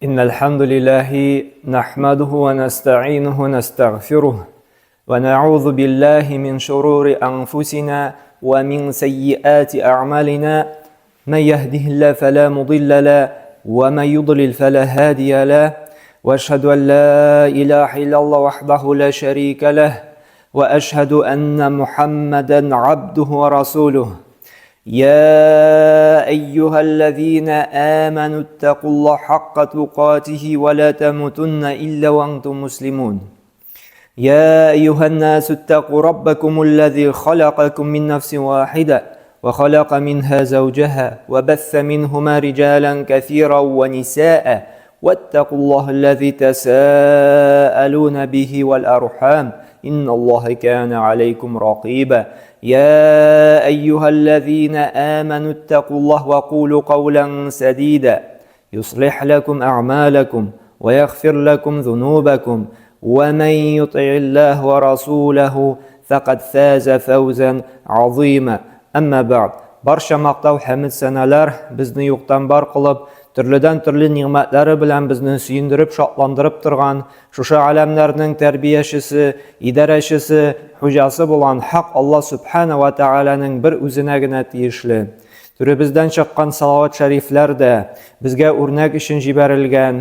إن الحمد لله نحمده ونستعينه ونستغفره ونعوذ بالله من شرور أنفسنا ومن سيئات أعمالنا من يهده الله فلا مضل له ومن يضلل فلا هادي له وأشهد أن لا إله إلا الله وحده لا شريك له وأشهد أن محمدا عبده ورسوله يا أيها الذين آمنوا اتقوا الله حق تقاته ولا تموتن إلا وأنتم مسلمون يا أيها الناس اتقوا ربكم الذي خلقكم من نفس واحدة وخلق منها زوجها وبث منهما رجالا كثيرا ونساء واتقوا الله الذي تساءلون به والأرحام إن الله كان عليكم رقيبا يا أيها الذين آمنوا اتقوا الله وقولوا قولا سديدا يصلح لكم أعمالكم ويغفر لكم ذنوبكم ومن يطع الله ورسوله فقد فاز فوزا عظيما أما بعد barcha maqtov hamd sanalar bizni yo'qdan bor qilib turlidan turli ne'matlari bilan bizni suyundirib shodlantirib turgan shusha alamlarning tarbiyachisi, idarachisi, xo'jasi bo'lgan haq Alloh subhanahu va taolaning bir o'zinagina tegishli. Turibizdan chiqqan salovat shariflarda bizga o'rnak uchun jibarilgan,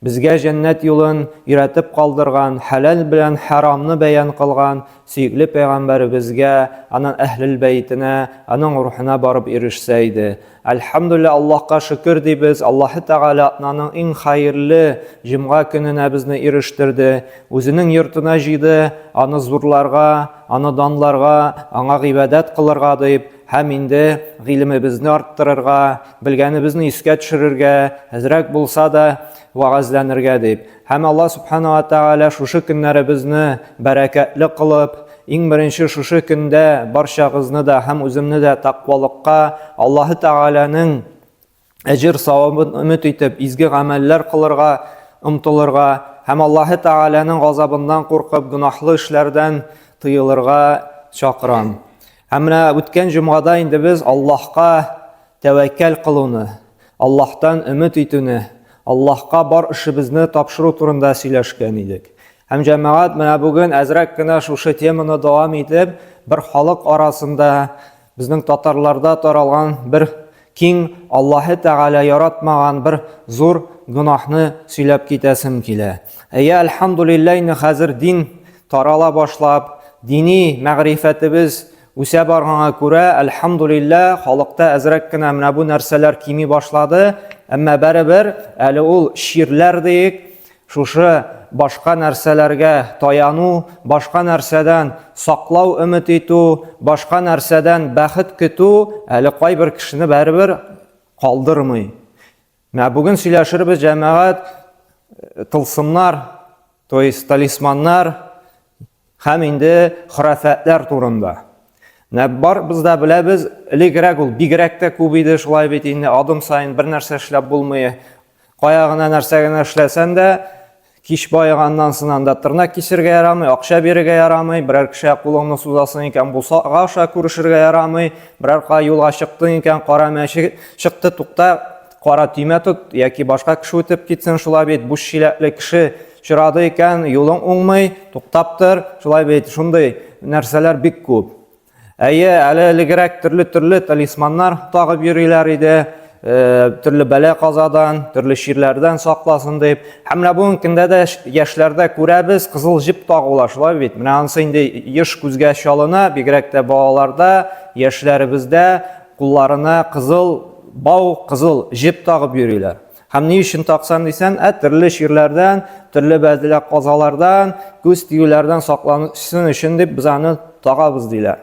bizga jannat yo'lin yuratib qoldirgan, halal bilan haromni bayon qilgan suyukli payg'ambarimizga, anan ahlul baytina, anan ruhina borib erishsaydi. Alhamdulillah, Allohga shukr deymiz. Alloh taolaning eng xayrli jum'a kunini bizni erishtirdi. O'zining yurtuna jidi, ani zurlarga, ani donlarga, anga ibodat qilirga deb ham endi ilmimizni orttirarga, bilganimizni esga tushirarga, azrak bo'lsa da va'zlanirga deb. Ham Alloh subhanahu va taolo shu kunlari bizni barakatli qilib, eng birinchi shu kunda barchamizni da ham o'zimni da taqvolikqa, Alloh taolaning ajr savobini umid etib, izgi amallar qilirga, umtilirga, ham Alloh taolaning g'azabidan qo'rqib, gunohli ishlardan tiyilirga chaqiram. Hamla o'tgan jumada endi biz Allohga tavakkal qiluvni, Allohdan umid etuvni, Allohga bor ishimizni topshiruv turida so'ylashgan edik. Ham jamoat mana bugun azrakkina shu temani davom etib, bir xalq orasida bizning tatarlarda taralgan bir keng Alloh taolo yaratmagan bir zo'r gunohni so'ylab ketasim kela. Alhamdulillah, hozir din tarala boshlab, diniy ma'rifatimiz o'sa borganga ko'ra, alhamdulillah, xalqda azrakkina mana bu narsalar kimi boshladi. Ammo baribir hali ul she'rlardek shusha boshqa narsalarga toyanu, boshqa narsadan saqlov umid etu, boshqa narsadan baxt kutu hali qo'y bir kishini baribir qoldirmay. Mana bugun сөйләшербез jamoat tilsimlar, talismanlar ham endi xurafatlar turында. Бар bizda bilamiz, ilgirак ул бигрәктә күп иде, шулай бит инде адым сайын бер нәрсә эшләп булмый. Каягына нәрсәгә эшләсәң дә, кич байганнан сыннан да тырнак кисергә ярамый, акча бирергә ярамый, берәр кеше кулыңны сузасың икән, булса аша күрешергә ярамый, берәр юлга чыктың икән, кара мәче чыкты, тукта, кара тимә тот, яки башка кеше үтеп китсен, шулай бит буш шиләкле кеше чырады икән, юлың уңмый, туктаптыр, шулай бит шундый нәрсәләр бик күп. Әлегрәк төрле талисманнар тагып йөриләр иде, төрле бәла казадан, төрле ширләрдән сакласын дип. Һәм бүген көндә дә яшьләрдә күрәбез, кызыл җип тагылар, шулай бит. Менә анысы инде еш күзгә чалына, бигрәк тә балаларда, яшьләребездә кулларына кызыл бау, кызыл җип тагып йөриләр. Һәм ни өчен таксан дисән, төрле ширләрдән, төрле бәла казалардан, күз тиюләрдән саклансын өчен дип без аны тагабыз диләр.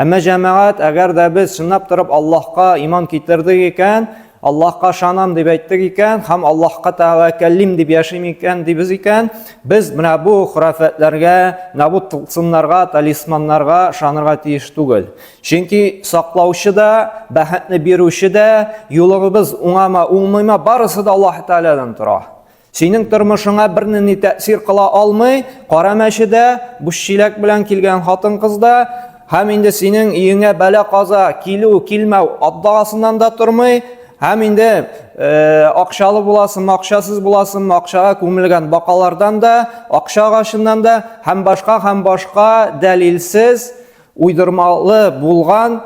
Әмма җәмәгать, әгәр дә без шуннап торып Аллаһка иман китердек икән, Аллаһка шанам дип әйттек икән, һәм Аллаһка тәвәккәлим дип яшим икән дибез икән, без менә бу хурафатларга, менә бу тылсымнарга, талисманнарга шанырга тиеш түгел. Чөнки саклаучы да, бәхетне бирүче дә, юлыгыбыз уңама, уңмыйма, барысы да Аллаһ Тәаләдән тора. Синең тормышыңа бернинди тәэсир кыла алмый, кара мәчедә, буш чиләк белән килгән хатын-кызда Һәм инде синең өеңә бәла каза, килү, килмәү, аддагасыннан да тормый, Һәм инде акчалы буласыңмы, акчасыз буласыңмы, акчага күмелгән бакалардан да, акча агачыннан да һәм башка дәлилсез уйдырмалы булган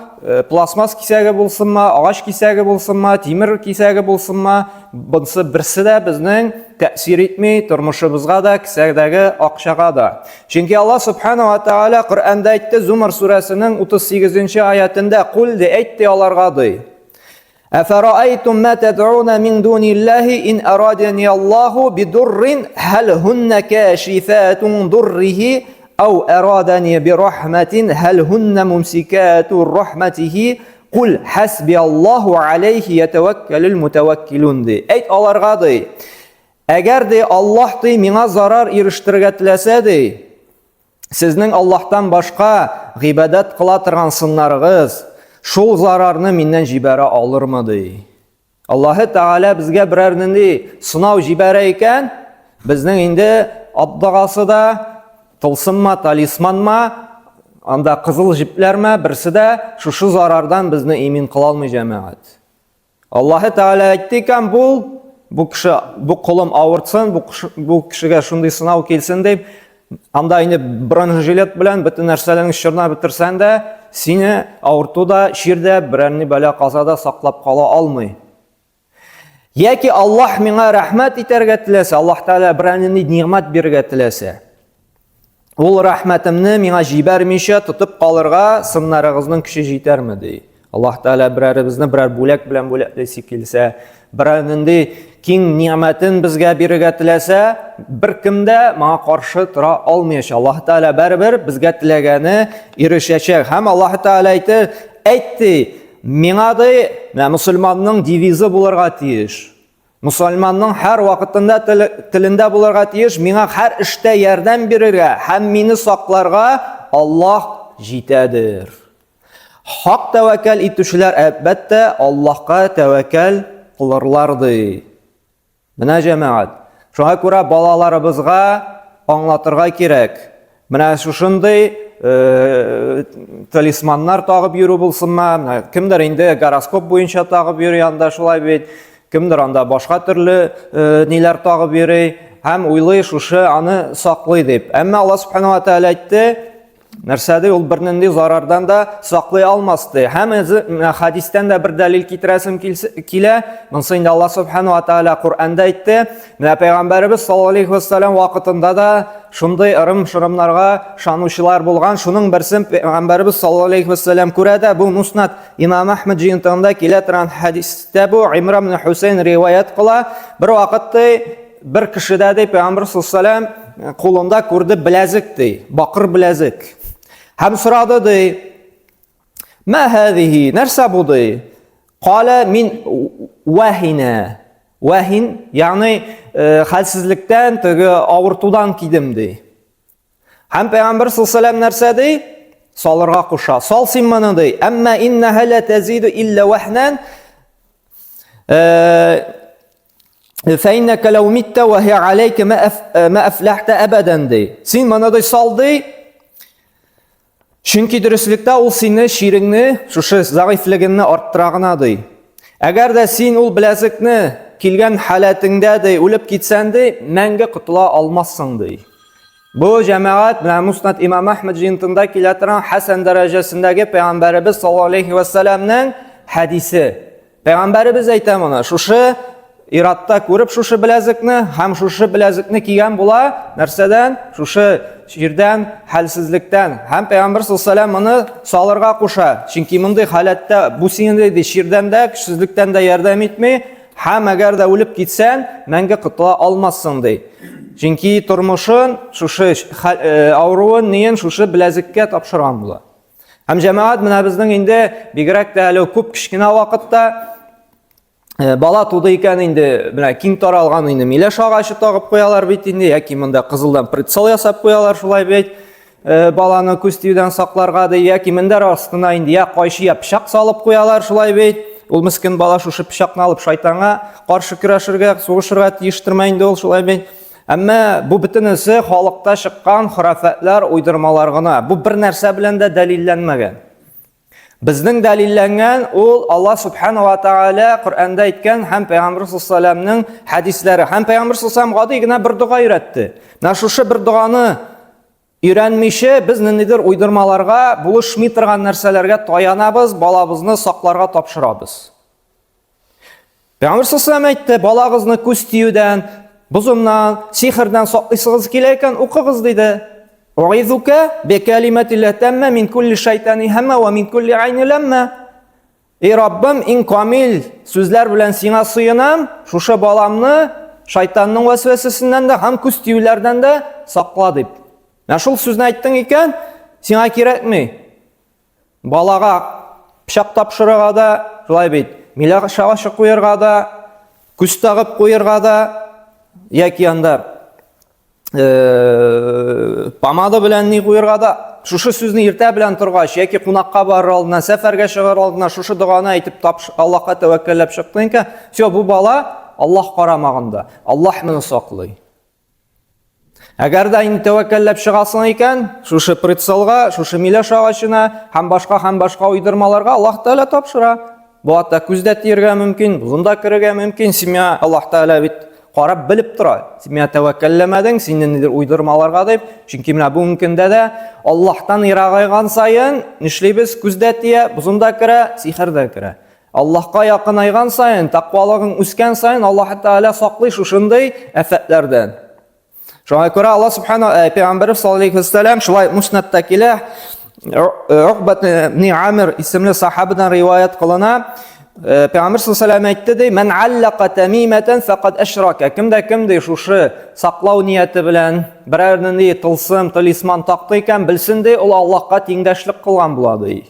пластмас кисәге булсынмы, агач кисәге булсынмы, тимер кисәге булсынмы, бунысы берсе дә безнең тәэсир итми тормышыбызга да, кисәгедәге акчага да. Чөнки Аллаһ Субханаһу ва Тааля Коръәндә әйтте, Зумар сүрәсенең 38-нче аятында: "Кул ди, әйтте аларга ди. Афарa'aytum ma tad'una min dunillahi in aradani Allahu bidurrin hal hunna kashifatun durrihi aw aradani birahmatin hal hunna mumsikatu rahmatihi qul hasbiyallahu alayhi yatawakkalul mutawakkilun." Әйт аларга ди, әгәр ди Аллаһ ди миңа зарар ирештергә теләсә ди, сезнең Аллаһтан башка гыйбадат кыла торган сыннарыгыз шул зарарны миннән җибәрә алырмы ди. Аллаһы Тааля безгә берәр нинди сынау җибәрә икән, безнең инде атдагасы да, тылсымма, талисманма, анда кызыл җипләрме, берсе дә шушы зарардан безне имин кыла алмый җәмәгать. Аллаһы Тааля әйтте икән, бу кеше, бу кулым авыртсын, бу кешегә шундый сынау килсен дип, анда инде бронежилет белән бөтен нәрсәләрне чорна битерсәң дә, сине авыртуда, ширдә берәрне бәла казада саклап кала алмый. Яки Аллаһ миңа рәхмәт итәргә теләсә, Аллаһ Тааля берәрне ниғмәт бирергә теләсә, ул рәхмәтемне миңа җибәрмичә тотып калырга сыннарыгызның көче җитәрме ди. Аллаһ Тааля берәребезне берәр бүләк белән бүләклесе килсә, берәрнинди киң ниғмәтен безгә бирергә теләсә, беркем дә моңа каршы тора алмаячак. Аллаһ Тааля барыбер безгә теләгәне ирешәчәк. Һәм Аллаһ Тааля әйтте, миңа ди мөселманның девизы булырга тиеш. Мөселманның һәр вакытында телендә булырга тиеш, миңа һәр эштә ярдәм бирергә һәм мине сакларга Аллаһ җитәдер. Хак тәвәккәл итүчеләр әлбәттә Аллаһка тәвәккәл кылырлар ди. Менә җәмәгать, шуңа күрә балаларыбызга аңлатырга кирәк. Менә шушындый талисманнар тагып йөрү булсынмы, кемдер инде гороскоп буенча тагып йөри, анда шулай бит, кемдер анда башка төрле ниләр тагып йөри, һәм уйлый шушы аны саклый дип. Әмма Аллаһ Субханаһу ва Тааля әйтте, нәрсәдә ул бернинди зарардан да саклый алмас ди. Һәм хадистән дә бер дәлил китерәсем килә. Монсы инде Аллаһ Субханаһу ва Тааля Коръәндә әйтте. Менә Пәйгамбәрбез саллаллаһу алейхи ва саллям вакытында да шундый ырым-шырымнарга шанучылар булган. Шуның берсен Пәйгамбәрбез саллаллаһу алейхи ва саллям күрә дә, бу Муснад Имам Әхмәд җыентыгында килә торган хадистә бу Имран ибн Хусейн риваят кыла. Бер вакытта бер кешедә ди Пәйгамбәр саллаллаһу алейхи ва саллям кулында күрде беләзек ди, бакыр беләзек. Һәм сорады ди, "Ма һәзиһи, нәрсә бу ди?" Кала мин вахина. Вахин, ягъни хәлсезлектән, теге авыртудан кидем ди. Һәм Пәйгамбәр саллаллаһу алейхи ва саллям нәрсә ди? Салырга куша. Сал син моны ди. Әмма иннәһа ла тазиду илля вахнан. فإنك لو مت وهي عليك ما أفلحت أبدا ди. Син моны ди сал ди. Чөнки дөреслектә ул сине ширеңне, шушы заифлегенне арттыра гына ди. Әгәр дә син ул беләзекне килгән халатыңда ди үлеп китсәң ди, мәңге котыла алмассың ди. Бу җәмәгать менә Муснад Имам Әхмәд җыентында килә торган Хәсан дәрәҗәсендәге Пәйгамбәрбез саллаллаһу алейхи ва саллямның хадисе. Пәйгамбәрбез әйтә моны, шушы иратта күреп шушы беләзекне һәм шушы беләзекне кигән була, нәрсәдән? Шушы ширдән, хәлсезлектән. Һәм Пәйгамбәр саллаллаһу алейхи ва саллям моны салырга куша. Чөнки мондай халатта бу сине ди ширдән дә, көчсезлектән дә ярдәм итми, һәм әгәр дә үлеп китсәң, мәңге котыла алмассың ди. Чөнки тормышын, шушы авыруын, ниен шушы беләзеккә тапшырган була. Һәм җәмәгать менә безнең инде бигрәк тә әле күп кичкенә вакытта бала туды икән инде, менә киң таралган инде миләш агачы тагып куялар бит инде, яки монда кызылдан прицел ясап куялар шулай бит. Баланы күз тиюдән сакларга ди, яки мендәр астына инде я кайшы я пычак салып куялар шулай бит. Ул мискин бала шушы пычакны алып шайтанга каршы көрәшергә, сугышырга тиештирмә инде ул шулай бит. Әмма бу бөтенесе халыкта чыккан хурафатлар, уйдырмалар гына. Бу бер нәрсә белән дә дәлилләнмәгән. Безнең дәлилләнгән ул Аллаһ Субханаһу ва Тааля Коръәндә әйткән һәм Пәйгамбер саллаллаһу алейһи ва саллямның хәдисләре. Һәм Пәйгамбер саллаллаһу алейһи ва саллям гади гына бер дуга өйрәтте. Менә шушы бер дуганы өйрәнмичә без ниндидер уйдырмаларга, булышмый торган нәрсәләргә таянабыз, балабызны сакларга тапшырабыз. Пәйгамбер саллаллаһу алейһи ва саллям әйтте, балагызны күз тиюдән, бозымнан, сихердән саклыйсыгыз килә икән, укыгыз диде. Угизука бикалиматилла тамма мин кулли шайтани хамма ва мин кулли айни ламма. Ey Rabbim, иң камил сүзләр белән сиңа сыйынам, шушы баламны шайтанның вәсвәсәсеннән дә һәм күз тиюләрдән дә сакла дип. Менә шул сүзне әйттең икән, сиңа кирәкми. Балага пычак тапшырырга да, шулай бит, миләгә шагышы куярга да, күз тагып куярга да, яки анда помада белән ни куярга да, шушы сүзне иртә белән торгач, яки кунакка барыр алдына, сәфәргә чыгар алдына шушы дуганы әйтеп Аллаһка тәвәккәлләп чыктың икән, все, бу бала Аллаһ карамагында, Аллаһ моны саклый. Әгәр дә инде тәвәккәлләп чыгасың икән, шушы прицелга, шушы миләш агачына һәм башка уйдырмаларга Аллаһ Тәгалә тапшыра. Бу ата күздә тиергә мөмкин, бузында кирергә мөмкин, симя Аллаһ Тәгалә бит карап белеп тора. Симя тәвәккәлләмәдең, син ниндидер уйдырмаларга дип, чөнки менә бу мөмкиндә дә Аллаһтан ерагайган саен нишлибез, күздә тия, бузында кирә, сихердә кирә. Аллаһка якынайган саен, тақвалыгың үскән саен Аллаһ Тәгалә саклый шушындай афәтләрдән. Шуңа күрә Аллаһ Субханаһу Пәйгамбәр саллаллаһу алейһи ва саллям шулай муснадта килә, Уқбат ибн Амир исемле сахабадан риваят кылына, Пәйгамбер саллаллаһу алейһи ва саллям әйтте ди: "Ман аллаqa тамимatan faqad ashraка." Кемдә шушы саклау нияте белән берәрнинди тылсым, талисман такты икән, белсен ди, ул Аллаһка тиңдәшлек кылган була ди.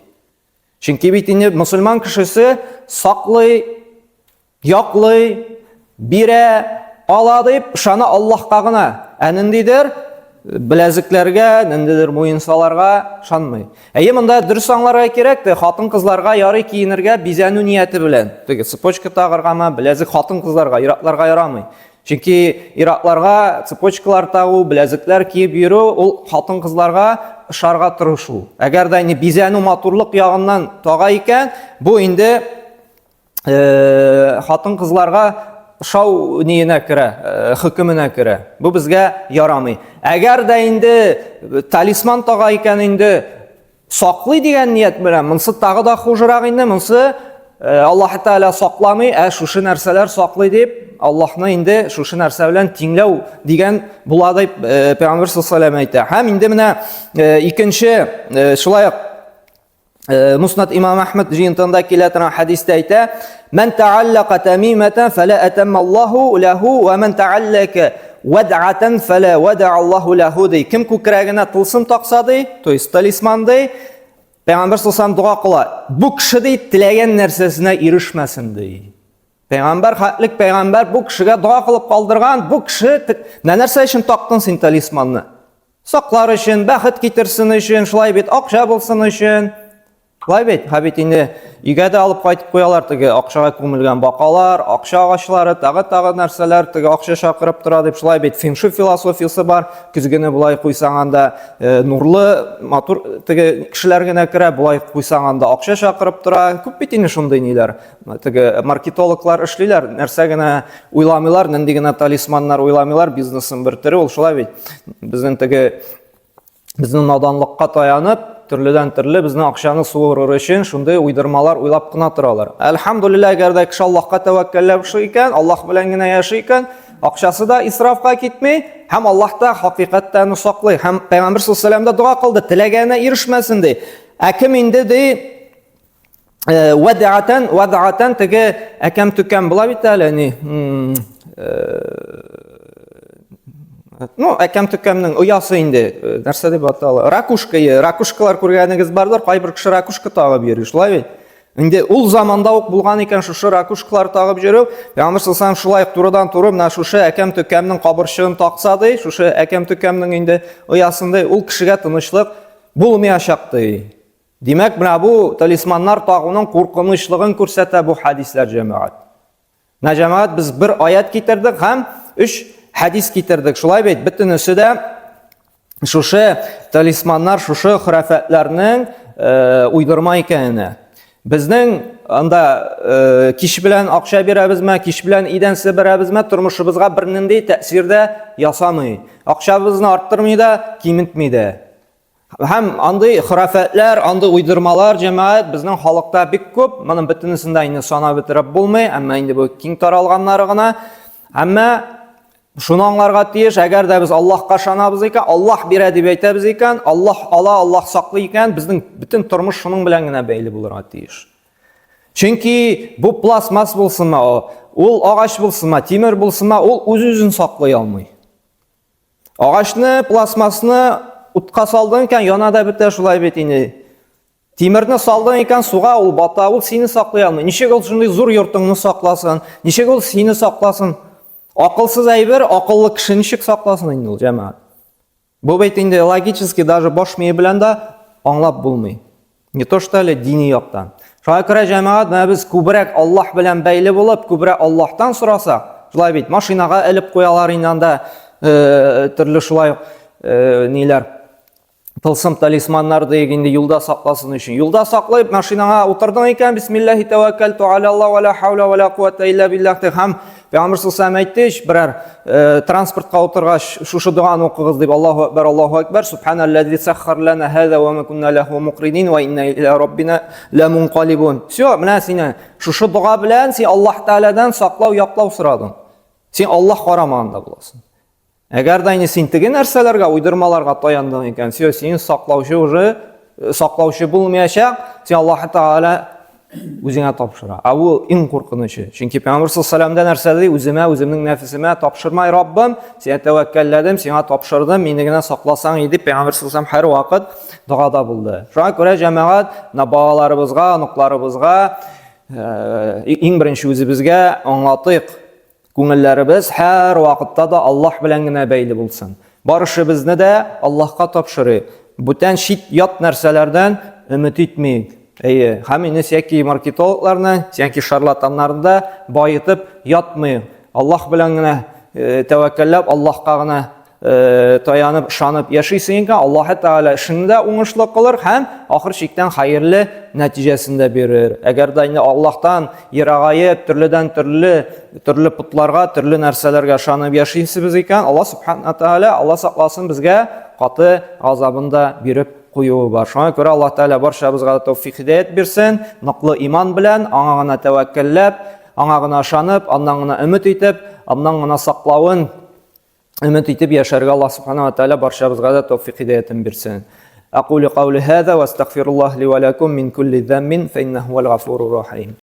Чөнки бит инде мусульман кешесе саклый, яклый, бирә, ала дип ышана Аллаһка гына. Ниндидер беләзекләргә, ниндидер муенсаларга ышанмый. Монда дөрес аңларга кирәк, хатын-кызларга ярый киенергә бизәнү нияте белән. Теге цепочка тагыргамы, беләзек хатын-кызларга, иракларга ярамый. Чөнки иракларга цепочкалар тагу, беләзекләр киеп йөрү, ул хатын-кызларга ышарга тырышу. Әгәр дә бизәнү матурлык ягыннан тага икән, бу инде хатын-кызларга шау ниенә керә, хөкеменә керә. Бу безгә ярамый. Әгәр дә инде талисман тага икән, инде саклый дигән ният белән, монсы тагы да хужырак инде, монсы Аллаһ Тәгалә сакламый, шушы нәрсәләр саклый дип, Аллаһны инде шушы нәрсә белән тиңләү дигән була дип Пәйгамбер саллаллаһу алейһи ва саллям әйтә. Һәм инде менә икенче шулай Муснад имам Ахмад җыентында килә торган хадистә әйтә: "Ман тааллаqa тамимatan фала атамма Аллаһу лаху ва ман тааллака вад'atan фала вад'a Аллаһу лаху." Кем күкрәгенә тылсым такса ди, то есть талисман ди, Пәйгамбер саллаллаһу алейһи ва саллям дуга кыла: "Бу кеше ди теләгән нәрсәсенә ирешмәсен" ди. Пәйгамбер хаклык пәйгамбер бу кешегә дуга кылып калдырган, бу кеше нәрсә өчен тактың син талисманны? Саклар өчен, бәхет китерсен өчен, шулай бит акча булсын өчен. Шулай бит, хәбит инде өйгә дә алып кайтып куялар, теге акчага күмелгән бакалар, акча агачлары, тагы нәрсәләр, теге акча шакырып тора дип, шулай бит феншуй философиясе бар. Күзгене булай куйсаң анда нурлы, матур теге кешеләр генә керә, булай куйсаң анда акча шакырып тора. Күп бит инде шундый ниләр. Теге маркетологлар эшлиләр, нәрсә генә уйламыйлар, нинди генә талисманнар уйламыйлар, бизнесын биртерү, ул шулай бит. Безнең наданлыкка таянып, төрледән төрле безнең акчаны суырыр өчен шундый уйдырмалар уйлап кына торалар. Әлхәмдүлилләһ, әгәр дә кеше Аллаһка тәвәккәлләп икән, Аллаһ белән генә яши икән, акчасы да исрафка китми, һәм Аллаһ та хакыйкатьтән саклый. Һәм Пәйгамбер саллаллаһу алейһи ва саллям да дуа кылды, теләгәнә ирешмәсен ди. Кем инде ди вад'атан теге әкәм төкәм була бит әле ни. Әкәм төкәмнең оясы инде, нәрсә дип атала? Ракушкалар күргәнегез бардыр, кайбер кеше ракушка тагып йөри, шулай бит. Инде ул заманда ук булган икән шушы ракушкалар тагып йөрү. Пәйгамбер саллаллаһу алейһи ва саллям шулай турыдан туры менә шушы әкәм төкәмнең кабырчыгын такса ди, шушы әкәм төкәмнең инде оясында ул кешегә тынычлык булмаячак ди. Димәк, менә бу талисманнар тагуның куркынычлыгын күрсәтә бу хадисләр, җәмәгать. Менә җәмәгать, без бер аят китердек һәм 3 хадис китердек. Шулай бит, бөтенесе дә шушы талисманнар, шушы хurafatlарның уйдырма икәненә. Безнең анда киш белән акча бирәбезме, киш белән идән себерәбезме, тормышыбызга бернинди тәэсир дә ясамый. Акчабызны арттырмый да, кимитмий дә. Һәм андый хurafatlар, андый уйдырмалар җәмәгать безнең халыкта бик күп. Моның бөтенесен дә инде санап бетереп булмый, әмма инде бу киң таралганнары гына. Әмма шуны аңларга тиеш, әгәр дә без Аллаһка ышанабыз икән, Аллаһ бирә дип әйтәбез икән, Аллаһ ала, Аллаһ саклый икән, безнең бөтен тормыш шуның белән генә бәйле булырга тиеш. Чөнки бу пластмасс булсынмы, ул агач булсынмы, тимер булсынмы, ул үз-үзен саклый алмый. Агачны, пластмассны утка салдың икән, яна да бетә шулай бит инде. Тимерне салдың икән, суга ул бата, ул сине саклый алмый. Ничек ул шундый зур йортыңны сакласын? Ничек ул сине сакласын? Акылсыз әйбер, акыллы кеше ничек сакласын инде ул җәмәгать? Бу бит инде логически даже баш мие белән дә аңлап булмый. Не то что әле дини яктан. Шуңа күрә җәмәгать, менә без күбрәк Аллаһ белән бәйле булып, күбрәк Аллаһтан сорасак, шулай бит машинага элеп куялар инде анда төрле шулай ниләр тылсым талисманнар дигәндә юлда сакласын өчен. Юлда саклап машинага утырдың икән, бисмиллаһи тәвәккәлту аля Аллаһ ва ла хаула ва ла куввата илля биллаһ. Һәм Пәйгамбер саллаллаху алейхи әйтте, берәр транспортка утыргач шушы дуаны укыгыз дип, Аллаһу акбар, субханаллази саххар лана һаза ва ма кунна лаху муқридин ва инна иля раббина ла мунқалибун. Всё, менә сине шушы дуа белән син Аллаһ Тәаләдән саклау, яклау сорадың. Син Аллаһ карамагында буласың. Әгәр дә инде син теге нәрсәләргә, уйдырмаларга таяндың икән, син саклаучы булмаячак, син Аллаһ Тәалә үзеңә тапшыра. Ул иң куркынычы. Чөнки Пәйгамбер саллаллаху алейхи нәрсә ди, үземнең нәфесемә тапшырмай Раббым, сиңа тәвәккәлләдем, сиңа тапшырдым, мине генә сакласаң иде. Пәйгамбер саллаллаху алейхи һәр вакыт дугада булды. Шуңа күрә җәмәгать, балаларыбызга, онукларыбызга иң беренче үзебезгә аңлатыйк. Күңелләребез һәр вакытта да Аллаһ белән генә бәйле булсын. Барышыбызны да Аллаһка тапшырыйк. Бүтән шит ят нәрсәләрдән өмет итмәйик. Һәм инде яки маркетологларны, яки шарлатаннарны байытып ятмыйк. Аллаһ белән генә тәвәккәлләп, Аллаһка гына таянып, ышанып яшисең икән, Аллаһ Тәалә эшендә уңышлы кылыр һәм ахыр чиктән хәерле нәтиҗәсен дә бирер. Әгәр дә инде Аллаһтан ерагайып, төрле путларга, төрле нәрсәләргә ышанып яшисебез икән, Аллаһ Субхана Тәалә, Аллаһ сакласын, безгә каты азабын да биреп куюы бар. Шуңа күрә Аллаһ Тәалә барчабызга тәүфик хидаят бирсен, ныклы иман белән, аңа гына тәвәккәлләп, аңа гына ышанып, аннан гына өмет итеп, аннан гына саклавын өмет итеп яшәргә Аллаһ Субхана Тәалә барчабызга да тәүфик хидаятын бирсен. Aqulu qawli hadha wa astaghfirullah li wa lakum min kulli dhanbin fa innahu huwal ghafurur rahim.